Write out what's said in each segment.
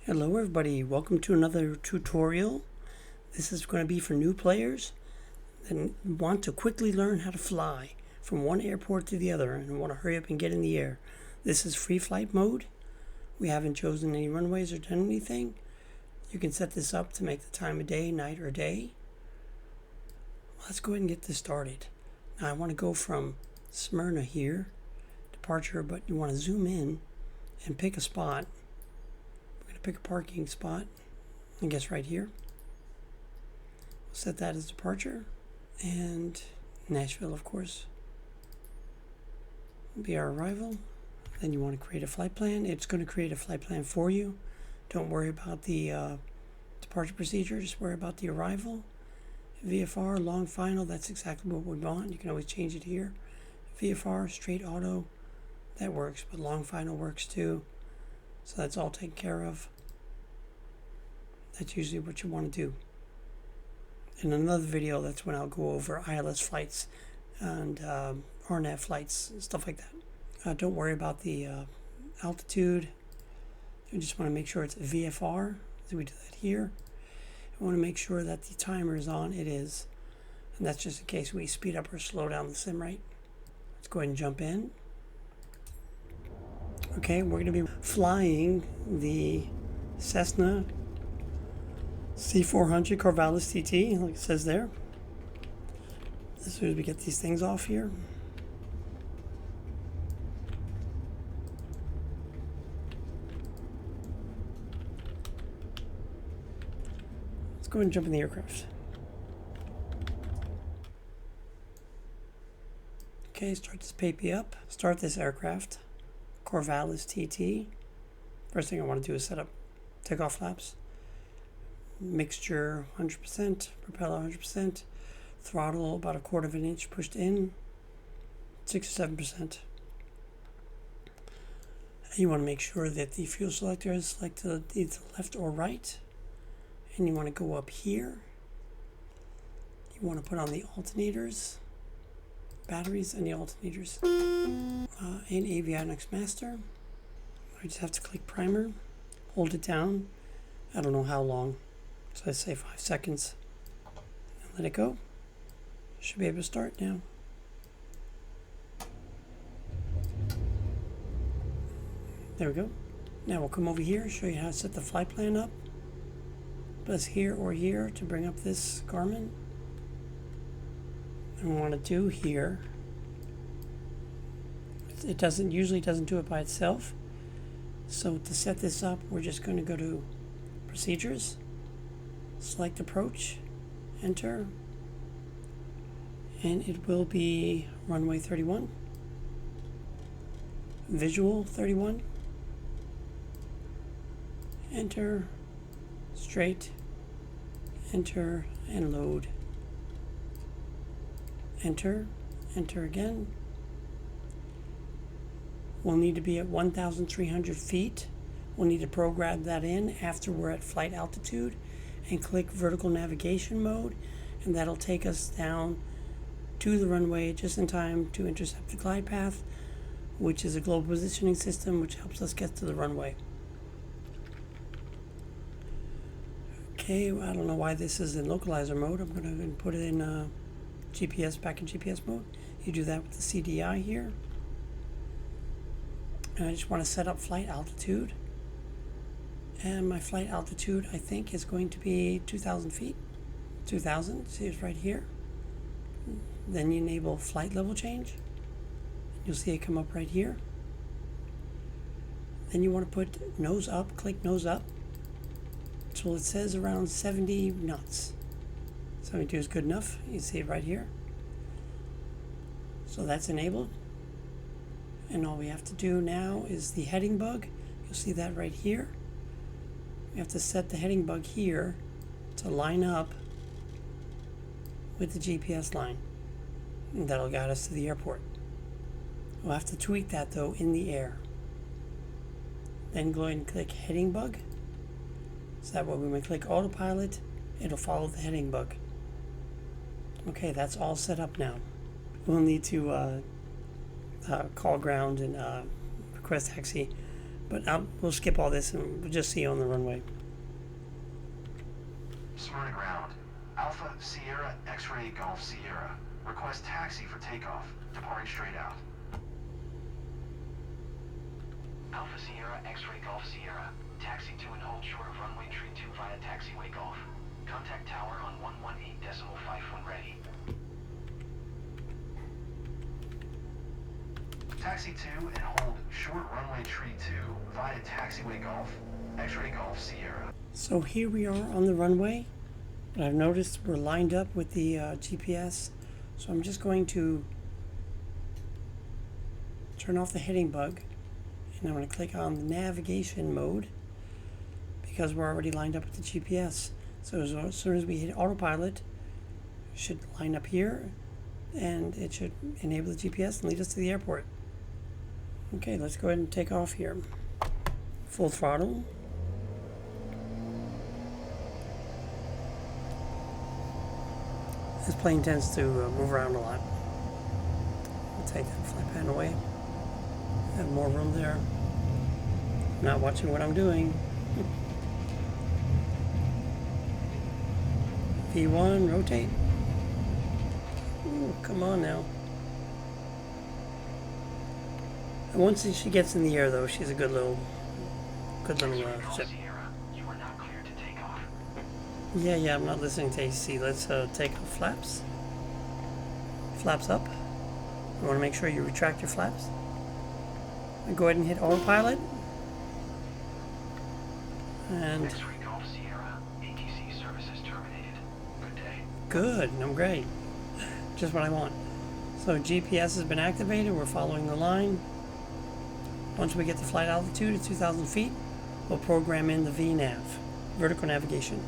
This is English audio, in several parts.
Hello everybody, welcome to another tutorial. This is going to be for new players that want to quickly learn how to fly from one airport to the other and want to hurry up and get in the air. This is free flight mode. We haven't chosen any runways or done anything. You can set this up to make the time of day, night, or day. Let's go ahead and get this started. Now I want to go from Smyrna here, departure, but you want to zoom in and pick a spot. Pick a parking spot, I guess right here. We'll set that as departure, and Nashville, of course, will be our arrival. Then you want to create a flight plan. It's going to create a flight plan for you. Don't worry about the departure procedure, just worry about the arrival. VFR, long final, that's exactly what we want. You can always change it here. VFR, straight auto, that works, but long final works too. So that's all taken care of. That's usually what you want to do. In another video, that's when I'll go over ILS flights and RNAV flights, stuff like that. Don't worry about the altitude. You just want to make sure it's VFR. So we do that here. We want to make sure that the timer is on. It is. And that's just in case we speed up or slow down the sim rate. Let's go ahead and jump in. Okay, we're going to be flying the Cessna C400 Corvallis TT, like it says there. As soon as we get these things off here. Let's go ahead and jump in the aircraft. Okay, start this baby up. Start this aircraft. Corvallis TT. First thing I want to do is set up takeoff flaps. Mixture 100%, propeller 100%, throttle about 1/4 of an inch pushed in, 6 or 7%. And you want to make sure that the fuel selector is selected either left or right. And you want to go up here. You want to put on the alternators, batteries and the alternators. In Avionics Master, I just have to click primer, hold it down, I don't know how long, so I say 5 seconds, and let it go. Should be able to start now. There we go. Now we'll come over here, show you how to set the flight plan up. Press here or here to bring up this Garmin. And we want to do here, it usually doesn't do it by itself. So to set this up, we're just going to go to procedures, select approach, enter, and it will be runway 31, visual 31, enter, straight, enter, and load. Enter, enter again. We'll need to be at 1,300 feet. We'll need to program that in after we're at flight altitude and click vertical navigation mode, and that'll take us down to the runway just in time to intercept the glide path, which is a global positioning system which helps us get to the runway. Okay, well, I don't know why this is in localizer mode. I'm going to put it in GPS, back in GPS mode. You do that with the CDI here. And I just want to set up flight altitude. And my flight altitude, I think, is going to be 2,000 feet. 2,000, see it's right here. Then you enable flight level change. You'll see it come up right here. Then you want to put nose up, click nose up. So it says around 70 knots. 72 is good enough. You see it right here. So that's enabled. And all we have to do now is the heading bug. You'll see that right here. We have to set the heading bug here to line up with the GPS line. And that'll guide us to the airport. We'll have to tweak that though in the air. Then go ahead and click heading bug. So that way when we click autopilot, it'll follow the heading bug. Okay, that's all set up now. We'll need to call ground and request taxi, But we'll skip all this and we'll just see you on the runway. Smyrna ground. Alpha Sierra X-Ray Golf Sierra. Request taxi for takeoff. Departing straight out. Alpha Sierra X-Ray Golf Sierra. Taxi to and hold short of runway tree 2 via taxiway golf. Contact tower on 118.5 when ready. Taxi to and hold short runway tree 2 via taxiway golf. X-Ray Golf Sierra. So here we are on the runway. And I've noticed we're lined up with the GPS. So I'm just going to turn off the heading bug. And I'm going to click on the navigation mode because we're already lined up with the GPS. So as soon as we hit autopilot, it should line up here and it should enable the GPS and lead us to the airport. Okay, let's go ahead and take off here. Full throttle. This plane tends to move around a lot. I'll take that flight pan away. Have more room there. Not watching what I'm doing. V1, rotate. Ooh, come on now. And once she gets in the air, though, she's a good little ship. Yeah, I'm not listening to AC. Let's take off flaps. Flaps up. You want to make sure you retract your flaps. And go ahead and hit autopilot. And good, I'm great. Just what I want. So GPS has been activated. We're following the line. Once we get the flight altitude at 2,000 feet, we'll program in the VNAV, vertical navigation.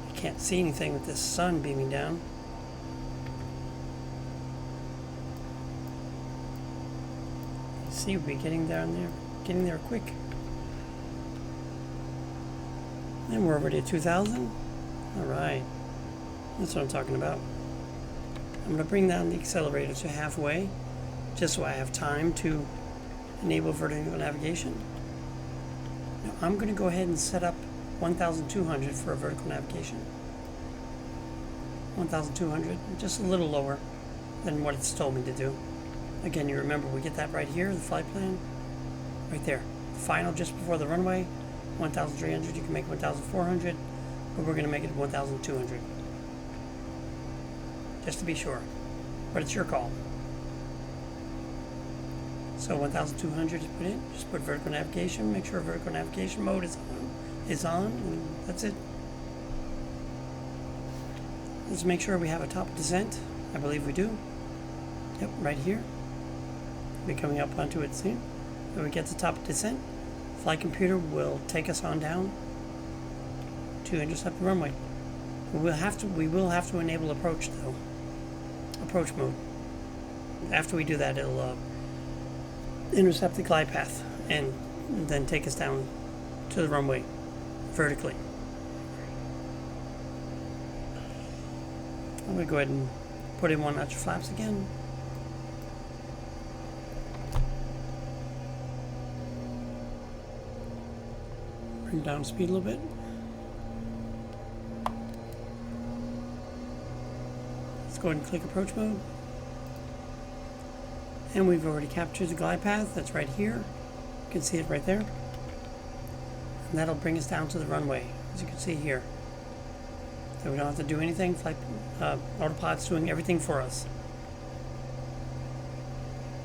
I can't see anything with this sun beaming down. See, we'll be getting down there, getting there quick. And we're already at 2,000. All right, that's what I'm talking about. I'm going to bring down the accelerator to halfway, just so I have time to enable vertical navigation. Now I'm going to go ahead and set up 1,200 for a vertical navigation. 1,200, just a little lower than what it's told me to do. Again, you remember we get that right here, the flight plan, right there. Final just before the runway, 1,300. You can make 1,400, but we're going to make it 1,200. Just to be sure, but it's your call. So 1,200 is put in. Just put vertical navigation. Make sure vertical navigation mode is on, and that's it. Let's make sure we have a top descent. I believe we do. Yep, right here. We'll be coming up onto it soon. When we get to top descent, flight computer will take us on down to intercept the runway. We will have to enable approach though. Approach mode. After we do that, it'll intercept the glide path and then take us down to the runway vertically. I'm going to go ahead and put in 1 notch of flaps again. Bring down speed a little bit. Let's go ahead and click approach mode. And we've already captured the glide path. That's right here. You can see it right there. And that'll bring us down to the runway, as you can see here. So we don't have to do anything. Autopilot's doing everything for us.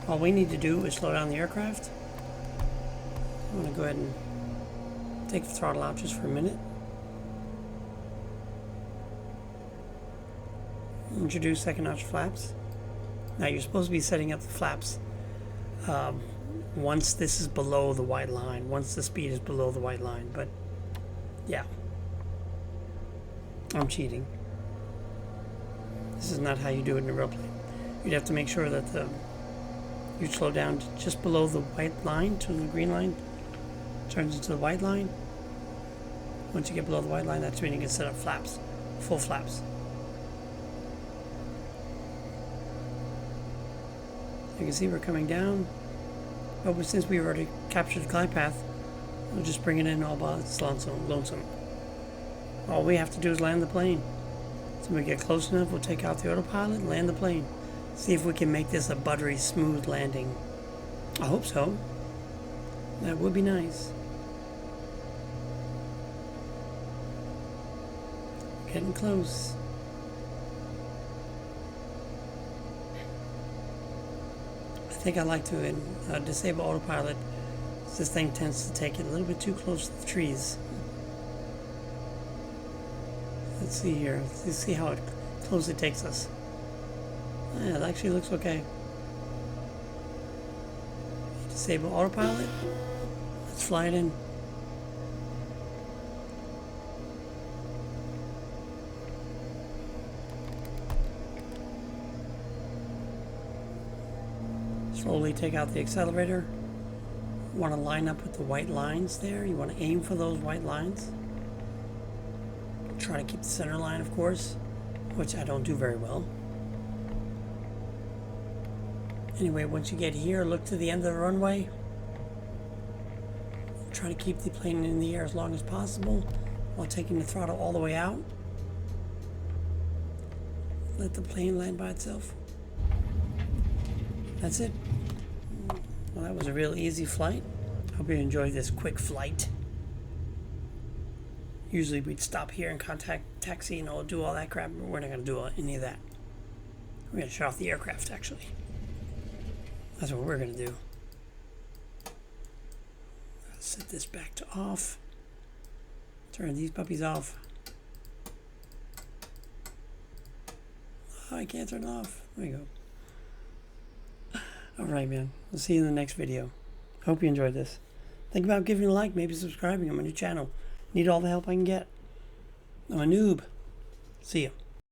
All we need to do is slow down the aircraft. I'm going to go ahead and take the throttle out just for a minute. Introduce second notch flaps. Now you're supposed to be setting up the flaps once this is below the white line, once the speed is below the white line, but yeah. I'm cheating. This is not how you do it in a real plane. You'd have to make sure that you slow down just below the white line to the green line, turns into the white line. Once you get below the white line, that's when you can set up flaps, full flaps. You can see we're coming down. But since we already captured the glide path, we'll just bring it in all by its lonesome. All we have to do is land the plane. So when we get close enough, we'll take out the autopilot and land the plane. See if we can make this a buttery, smooth landing. I hope so. That would be nice. Getting close. I think I like to disable autopilot. This thing tends to take it a little bit too close to the trees. Let's see here. Let's see how close it takes us. Yeah, it actually looks okay. Disable autopilot. Let's fly it in. Slowly take out the accelerator. You want to line up with the white lines there. You want to aim for those white lines. Try to keep the center line, of course, which I don't do very well. Anyway, once you get here, look to the end of the runway. Try to keep the plane in the air as long as possible while taking the throttle all the way out. Let the plane land by itself. That's it. Well, that was a real easy flight. Hope you enjoyed this quick flight. Usually we'd stop here and contact taxi and do all that crap, but we're not going to do any of that. We're going to shut off the aircraft, actually. That's what we're going to do. I'll set this back to off. Turn these puppies off. Oh, I can't turn it off. There you go. Alright, man. We'll see you in the next video. Hope you enjoyed this. Think about giving a like, maybe subscribing. I'm a new channel. Need all the help I can get. I'm a noob. See ya.